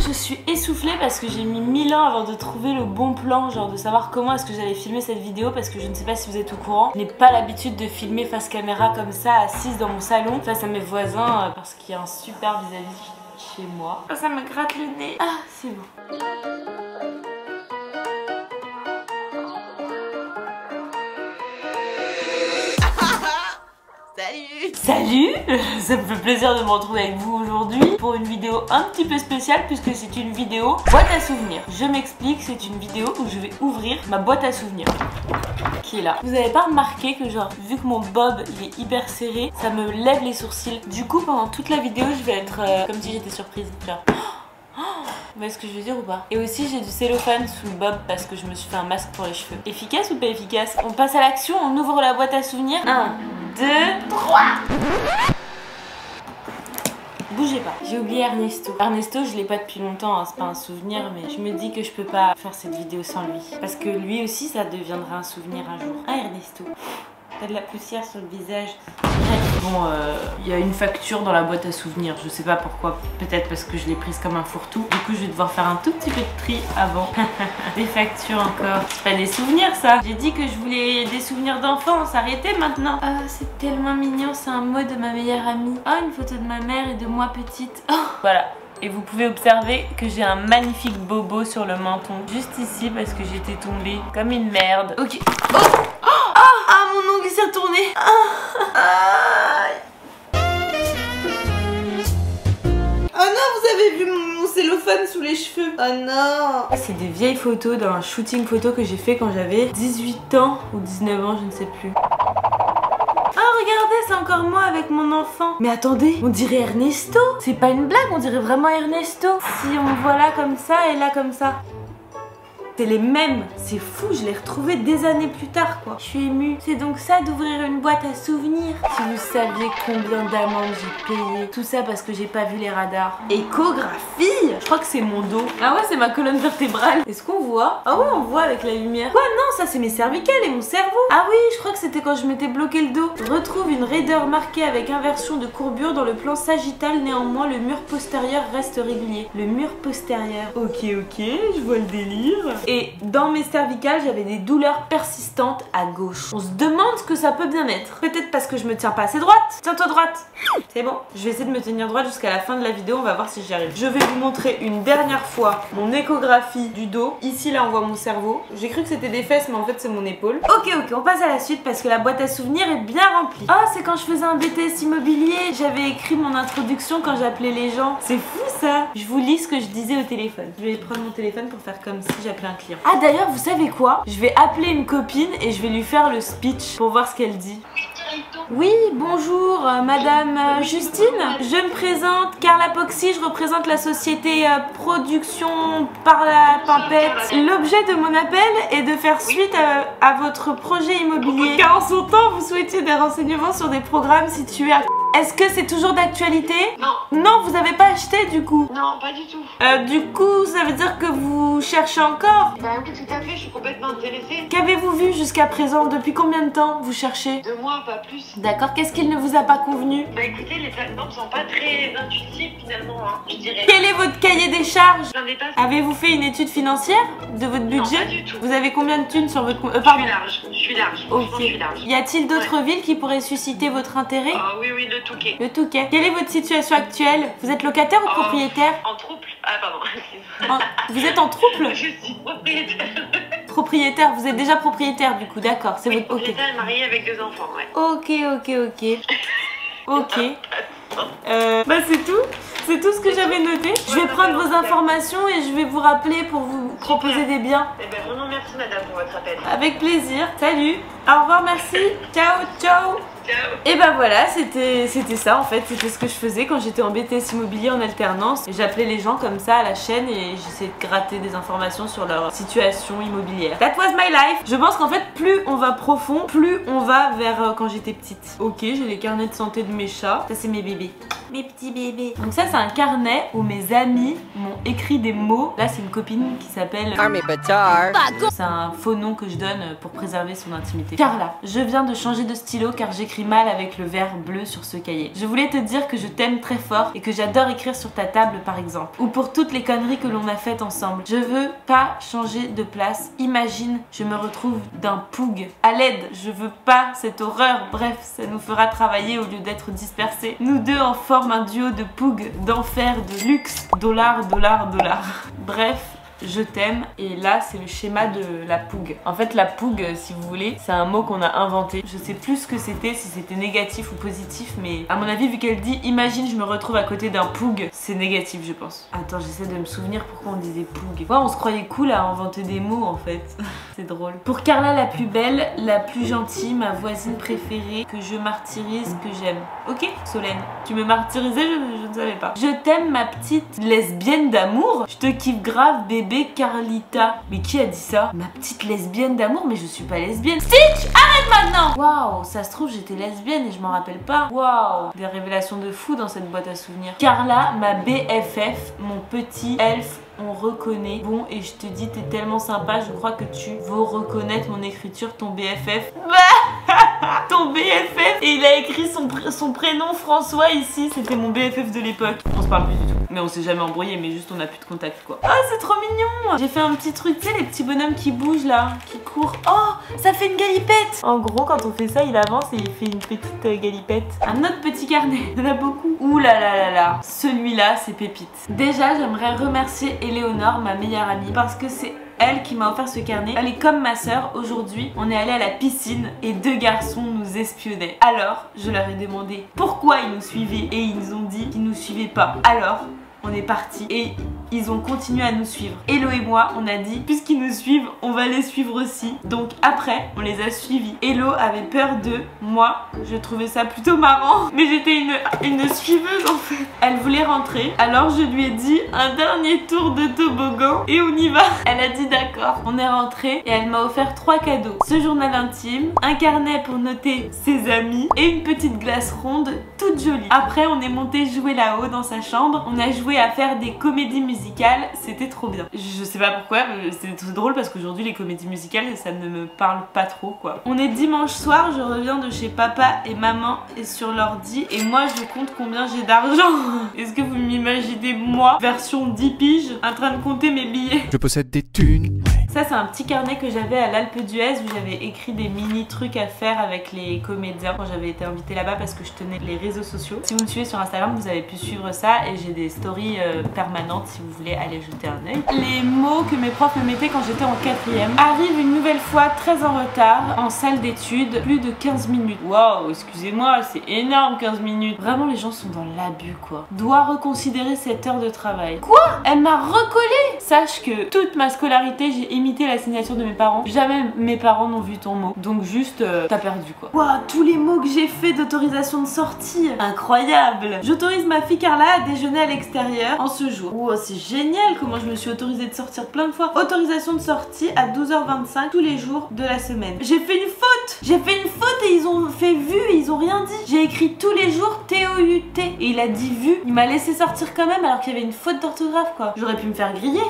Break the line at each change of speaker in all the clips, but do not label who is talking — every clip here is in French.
je suis essoufflée parce que j'ai mis 1000 ans avant de trouver le bon plan, genre de savoir comment est-ce que j'allais filmer cette vidéo, parce que je ne sais pas si vous êtes au courant, je n'ai pas l'habitude de filmer face caméra comme ça, assise dans mon salon, face à mes voisins, parce qu'il y a un super vis-à-vis chez moi. Ça me gratte le nez. Ah, c'est bon. Salut! Ça me fait plaisir de me retrouver avec vous aujourd'hui pour une vidéo un petit peu spéciale puisque c'est une vidéo boîte à souvenirs. Je m'explique, c'est une vidéo où je vais ouvrir ma boîte à souvenirs qui est là. Vous avez pas remarqué que genre, vu que mon bob il est hyper serré, ça me lève les sourcils. Du coup pendant toute la vidéo je vais être comme si j'étais surprise. Genre... Vous voyez ce que je veux dire ou pas? Et aussi j'ai du cellophane sous le bob parce que je me suis fait un masque pour les cheveux. Efficace ou pas efficace? On passe à l'action, on ouvre la boîte à souvenirs. 1, 2, 3. Bougez pas. J'ai oublié Ernesto. Ernesto, je l'ai pas depuis longtemps, hein, c'est pas un souvenir, mais je me dis que je peux pas faire cette vidéo sans lui. Parce que lui aussi, ça deviendra un souvenir un jour. Ah, Ernesto. T'as de la poussière sur le visage. Bon, il y a une facture dans la boîte à souvenirs. Je sais pas pourquoi. Peut-être parce que je l'ai prise comme un fourre-tout. Du coup, je vais devoir faire un tout petit peu de tri avant. Des factures encore. C'est pas des souvenirs, ça. J'ai dit que je voulais des souvenirs d'enfance. Arrêtez maintenant. Ah, c'est tellement mignon. C'est un mot de ma meilleure amie. Oh, une photo de ma mère et de moi petite. Oh. Voilà. Et vous pouvez observer que j'ai un magnifique bobo sur le menton. Juste ici parce que j'étais tombée comme une merde. Ok. Oh. Ah, mon ongle s'est retourné.
Oh non, vous avez vu mon cellophane sous les cheveux. Oh non.
Ah, c'est des vieilles photos d'un shooting photo que j'ai fait quand j'avais 18 ans ou 19 ans, je ne sais plus. Oh, regardez, c'est encore moi avec mon enfant. Mais attendez, on dirait Ernesto. C'est pas une blague, on dirait vraiment Ernesto. Si on me voit là comme ça et là comme ça. C'est les mêmes, c'est fou, je l'ai retrouvé des années plus tard quoi. Je suis émue. C'est donc ça d'ouvrir une boîte à souvenirs. Si vous saviez combien d'amendes j'ai payé. Tout ça parce que j'ai pas vu les radars. Échographie. Je crois que c'est mon dos. Ah ouais, c'est ma colonne vertébrale. Est-ce qu'on voit? Ah ouais, on voit avec la lumière. Quoi? Non, ça c'est mes cervicales et mon cerveau. Ah oui, je crois que c'était quand je m'étais bloqué le dos. Retrouve une raideur marquée avec inversion de courbure dans le plan sagittal. Néanmoins, le mur postérieur reste régulier. Le mur postérieur. Ok, je vois le délire. Et dans mes cervicales, j'avais des douleurs persistantes à gauche. On se demande ce que ça peut bien être. Peut-être parce que je me tiens pas assez droite. Tiens-toi droite. C'est bon. Je vais essayer de me tenir droite jusqu'à la fin de la vidéo. On va voir si j'y arrive. Je vais vous montrer une dernière fois mon échographie du dos. Ici, là, on voit mon cerveau. J'ai cru que c'était des fesses, mais en fait, c'est mon épaule. Ok, on passe à la suite parce que la boîte à souvenirs est bien remplie. Oh, c'est quand je faisais un BTS immobilier. J'avais écrit mon introduction quand j'appelais les gens. C'est fou, ça. Je vous lis ce que je disais au téléphone. Je vais prendre mon téléphone pour faire comme si j'appelais un client. Ah d'ailleurs, vous savez quoi? Je vais appeler une copine et je vais lui faire le speech pour voir ce qu'elle dit. Oui, bonjour madame Justine. Je me présente Carla Poxy, je représente la société Production par la Pimpette. L'objet de mon appel est de faire suite à votre projet immobilier. Car en son temps, vous souhaitiez des renseignements sur des programmes situés à... Est-ce que c'est toujours d'actualité?
Non.
Non, vous n'avez pas acheté du coup?
Non, pas du tout.
Du coup, ça veut dire que vous cherchez encore?
Bah oui, tout à fait, je suis complètement intéressée.
Qu'avez-vous vu jusqu'à présent? Depuis combien de temps vous cherchez?
2 mois, pas plus.
D'accord, qu'est-ce qu'il ne vous a pas convenu?
Bah écoutez, les plateformes sont pas très intuitives finalement, hein, je dirais.
Quel est votre cahier des charges?
J'en ai pas.
Avez-vous fait une étude financière de votre budget?
Non, pas du tout.
Vous avez combien de thunes sur votre compte?
Je suis large, franchement,
Ok.
je suis large.
Y a-t-il d'autres villes qui pourraient susciter votre intérêt?
Ah oui, le Touquet.
Le Touquet. Quelle est votre situation actuelle? Vous êtes locataire ou propriétaire?
En trouble. Ah pardon.
Vous êtes en trouble?
Je suis propriétaire.
Propriétaire, vous êtes déjà propriétaire du coup, d'accord. C'est
Oui,
votre... Ok.
propriétaire mariée avec 2 enfants, ouais.
Ok. Bah c'est tout. C'est tout ce que j'avais noté. Je vais prendre vos informations et je vais vous rappeler pour vous proposer des biens.
Eh ben vraiment merci madame pour votre appel.
Avec plaisir. Salut. Au revoir, merci. Ciao.
Ciao.
Et bah voilà, c'était ça en fait. C'était ce que je faisais quand j'étais en BTS immobilier en alternance. J'appelais les gens comme ça à la chaîne et j'essayais de gratter des informations sur leur situation immobilière. That was my life. Je pense qu'en fait, plus on va profond, plus on va vers quand j'étais petite. Ok, j'ai les carnets de santé de mes chats. Ça, c'est mes bébés. mes petits bébés. Donc ça c'est un carnet où mes amis m'ont écrit des mots. Là c'est une copine qui s'appelle
Army Batar.
C'est un faux nom que je donne pour préserver son intimité. Carla, je viens de changer de stylo car j'écris mal avec le vert bleu sur ce cahier. Je voulais te dire que je t'aime très fort et que j'adore écrire sur ta table par exemple. Ou pour toutes les conneries que l'on a faites ensemble. Je veux pas changer de place. Imagine, je me retrouve d'un poug. À l'aide, je veux pas cette horreur. Bref, ça nous fera travailler au lieu d'être dispersés. Nous deux en forment un duo de poug, d'enfer, de luxe. Dollar, dollar, dollar. Bref. Je t'aime, et là c'est le schéma de la poug. En fait la poug, si vous voulez, c'est un mot qu'on a inventé. Je sais plus ce que c'était, si c'était négatif ou positif, mais à mon avis vu qu'elle dit imagine je me retrouve à côté d'un poug, c'est négatif je pense. Attends, j'essaie de me souvenir pourquoi on disait poug. Ouais, on se croyait cool à inventer des mots en fait. C'est drôle. Pour Carla la plus belle, la plus gentille, ma voisine préférée, que je martyrise, que j'aime. Ok Solène, tu me martyrisais, je ne savais pas. Je t'aime ma petite lesbienne d'amour. Je te kiffe grave bébé Carlita. Mais qui a dit ça? Ma petite lesbienne d'amour? Mais je suis pas lesbienne. Stitch, arrête maintenant. Waouh, ça se trouve j'étais lesbienne et je m'en rappelle pas. Waouh, des révélations de fou dans cette boîte à souvenirs. Carla, ma BFF, mon petit elfe. On reconnaît. Bon, et je te dis, t'es tellement sympa, je crois que tu veux reconnaître mon écriture, ton BFF. Ton BFF. Et il a écrit son prénom François ici. C'était mon BFF de l'époque. On se parle plus du tout. Mais on s'est jamais embrouillé, mais juste on a plus de contact quoi. Oh, c'est trop mignon. J'ai fait un petit truc, tu sais, les petits bonhommes qui bougent là, qui courent. Oh, ça fait une galipette. En gros, quand on fait ça, il avance et il fait une petite galipette. Un autre petit carnet. Il y en a beaucoup. Ouh là là là là. Celui-là, c'est pépite. Déjà, j'aimerais remercier Éléonore, ma meilleure amie, parce que c'est elle qui m'a offert ce carnet. Elle est comme ma soeur. Aujourd'hui, on est allé à la piscine et deux garçons nous espionnaient. Alors, je leur ai demandé pourquoi ils nous suivaient et ils ont dit qu'ils nous suivaient pas. Alors, on est parti et ils ont continué à nous suivre. Hello et moi, on a dit, puisqu'ils nous suivent, on va les suivre aussi. Donc après, on les a suivis. Hello avait peur d'eux. Moi, je trouvais ça plutôt marrant. Mais j'étais une suiveuse en fait. Elle voulait rentrer. Alors je lui ai dit un dernier tour de toboggan et on y va. Elle a dit d'accord. On est rentré et elle m'a offert 3 cadeaux. Ce journal intime, un carnet pour noter ses amis et une petite glace ronde toute jolie. Après, on est monté jouer là-haut dans sa chambre. On a joué à faire des comédies musicales, c'était trop bien. Je sais pas pourquoi, c'est drôle parce qu'aujourd'hui les comédies musicales ça ne me parle pas trop quoi. On est dimanche soir, je reviens de chez papa et maman et sur l'ordi et moi je compte combien j'ai d'argent. Est-ce que vous m'imaginez moi, version 10 piges, en train de compter mes billets?
Je possède des thunes.
Ça c'est un petit carnet que j'avais à l'Alpe d'Huez où j'avais écrit des mini trucs à faire avec les comédiens quand j'avais été invitée là-bas parce que je tenais les réseaux sociaux. Si vous me suivez sur Instagram vous avez pu suivre ça et j'ai des stories permanentes si vous voulez aller jeter un œil. Les mots que mes profs me mettaient quand j'étais en 4e. Arrive une nouvelle fois très en retard en salle d'études, plus de 15 minutes. Waouh, excusez-moi, c'est énorme 15 minutes. Vraiment les gens sont dans l'abus quoi. Dois reconsidérer cette heure de travail. Quoi? Elle m'a recollé. Sache que toute ma scolarité j'ai imité la signature de mes parents. Jamais mes parents n'ont vu ton mot. Donc juste t'as perdu quoi. Waouh, tous les mots que j'ai fait d'autorisation de sortie. Incroyable. J'autorise ma fille Carla à déjeuner à l'extérieur en ce jour. Wow, c'est génial comment je me suis autorisée de sortir plein de fois. Autorisation de sortie à 12h25 tous les jours de la semaine. J'ai fait une faute. J'ai fait une faute et ils ont fait vu et ils ont rien dit. J'ai écrit tous les jours T-O-U-T et il a dit vu. Il m'a laissé sortir quand même alors qu'il y avait une faute d'orthographe quoi. J'aurais pu me faire griller.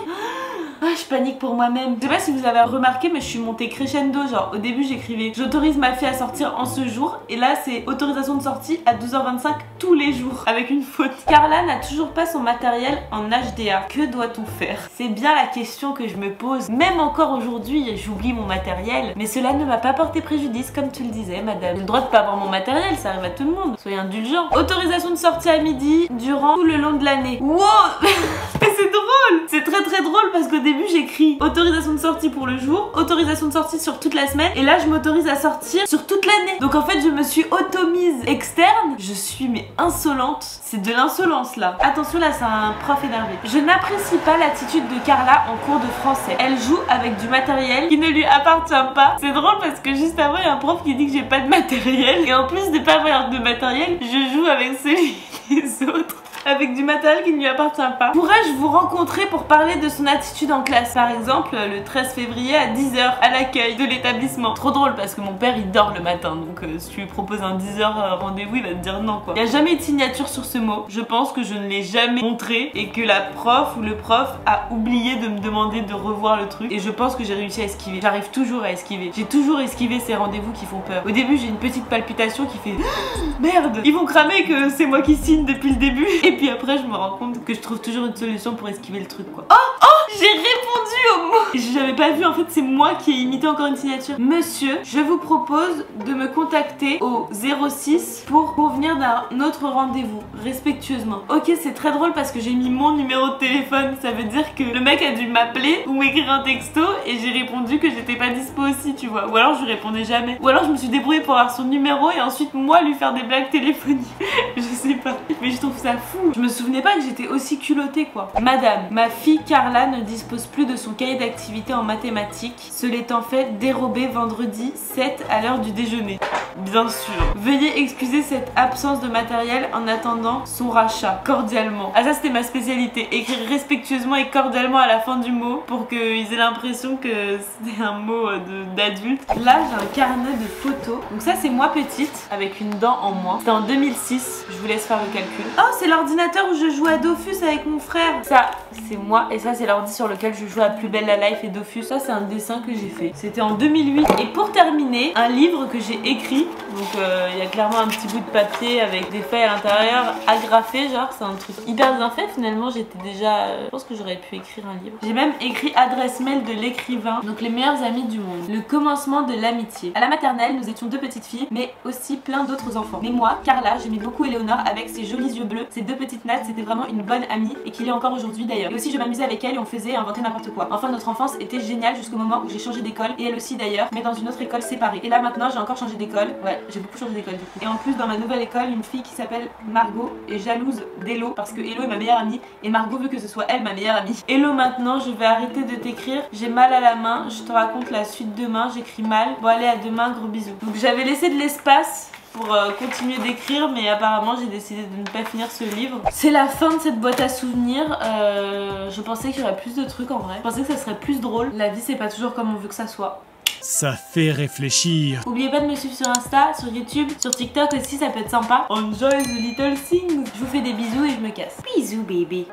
Ah, je panique pour moi-même. Je sais pas si vous avez remarqué mais je suis montée crescendo. Genre au début j'écrivais j'autorise ma fille à sortir en ce jour et là c'est autorisation de sortie à 12h25 tous les jours avec une faute. Carla n'a toujours pas son matériel en HDA. Que doit-on faire? C'est bien la question que je me pose. Même encore aujourd'hui j'oublie mon matériel mais cela ne m'a pas porté préjudice comme tu le disais madame. J'ai le droit de pas avoir mon matériel, ça arrive à tout le monde. Soyez indulgents. Autorisation de sortie à midi durant tout le long de l'année. Wow. Mais c'est drôle. C'est très très drôle parce qu'au début j'écris autorisation de sortie pour le jour, autorisation de sortie sur toute la semaine et là je m'autorise à sortir sur toute l'année. Donc en fait je me suis automise externe. Je suis mais insolente. C'est de l'insolence là. Attention là c'est un prof énervé. Je n'apprécie pas l'attitude de Carla en cours de français. Elle joue avec du matériel qui ne lui appartient pas. C'est drôle parce que juste avant il y a un prof qui dit que j'ai pas de matériel et en plus de pas avoir de matériel je joue avec celui des autres. avec du matériel qui ne lui appartient pas. Pourrais-je vous rencontrer pour parler de son attitude en classe? Par exemple, le 13 février à 10 h à l'accueil de l'établissement. Trop drôle parce que mon père il dort le matin, donc si tu lui proposes un 10 h rendez-vous, il va te dire non quoi. Il n'y a jamais eu de signature sur ce mot. Je pense que je ne l'ai jamais montré et que la prof ou le prof a oublié de me demander de revoir le truc. Et je pense que j'ai réussi à esquiver. J'arrive toujours à esquiver. J'ai toujours esquivé ces rendez-vous qui font peur. Au début, j'ai une petite palpitation qui fait merde, ils vont cramer que c'est moi qui signe depuis le début. Et puis après, je me rends compte que je trouve toujours une solution pour esquiver le truc quoi. Oh, j'ai répondu au mot. J'avais pas vu, en fait, c'est moi qui ai imité encore une signature. Monsieur, je vous propose de me contacter au 06 pour convenir d'un autre rendez-vous, respectueusement. Ok, c'est très drôle parce que j'ai mis mon numéro de téléphone. Ça veut dire que le mec a dû m'appeler ou m'écrire un texto et j'ai répondu que j'étais pas dispo aussi, tu vois. Ou alors je lui répondais jamais. Ou alors je me suis débrouillée pour avoir son numéro et ensuite moi lui faire des blagues téléphoniques. Je sais pas, mais je trouve ça fou. Je me souvenais pas que j'étais aussi culottée quoi. Madame, ma fille Carla ne dispose plus de son cahier d'activité en mathématiques. Ce l'étant fait dérobé vendredi 7 à l'heure du déjeuner. Bien sûr. Veuillez excuser cette absence de matériel en attendant son rachat. Cordialement. Ah ça c'était ma spécialité. Écrire respectueusement et cordialement à la fin du mot pour qu'ils aient l'impression que c'était un mot d'adulte. Là j'ai un carnet de photos. Donc ça c'est moi petite avec une dent en moins. C'était en 2006. Je vous laisse faire le calcul. Oh c'est l'ordinateur où je jouais à Dofus avec mon frère. Ça c'est moi et ça c'est l'ordi sur lequel je joue à Plus Belle la Life et Dofus. Ça c'est un dessin que j'ai fait. C'était en 2008. Et pour terminer, un livre que j'ai écrit. Donc il y a clairement un petit bout de papier avec des feuilles à l'intérieur agrafées, genre c'est un truc hyper bien fait. Finalement j'étais déjà... je pense que j'aurais pu écrire un livre. J'ai même écrit adresse mail de l'écrivain. Donc les meilleurs amis du monde. Le commencement de l'amitié. À la maternelle nous étions deux petites filles mais aussi plein d'autres enfants. Mais moi, Carla, j'aimais beaucoup Éléonore avec ses jolis yeux bleus. Ces deux petites nattes c'était vraiment une bonne amie et qu'il est encore aujourd'hui d'ailleurs. Et aussi je m'amusais avec elle et on faisait et inventer n'importe quoi. Enfin notre enfance était géniale jusqu'au moment où j'ai changé d'école et elle aussi d'ailleurs, mais dans une autre école séparée. Et là maintenant j'ai encore changé d'école. Ouais, j'ai beaucoup changé d'école du coup. Et en plus dans ma nouvelle école, une fille qui s'appelle Margot est jalouse d'Hello parce que Hello est ma meilleure amie et Margot veut que ce soit elle ma meilleure amie. Hello, maintenant je vais arrêter de t'écrire, j'ai mal à la main, je te raconte la suite demain, j'écris mal. Bon allez, à demain, gros bisous. Donc j'avais laissé de l'espace pour continuer d'écrire mais apparemment j'ai décidé de ne pas finir ce livre. C'est la fin de cette boîte à souvenirs. Je pensais qu'il y aurait plus de trucs en vrai. Je pensais que ça serait plus drôle. La vie c'est pas toujours comme on veut que ça soit.
Ça fait réfléchir.
N'oubliez pas de me suivre sur Insta, sur YouTube, sur TikTok aussi, ça peut être sympa. Enjoy the little things. Je vous fais des bisous et je me casse. Bisous bébé.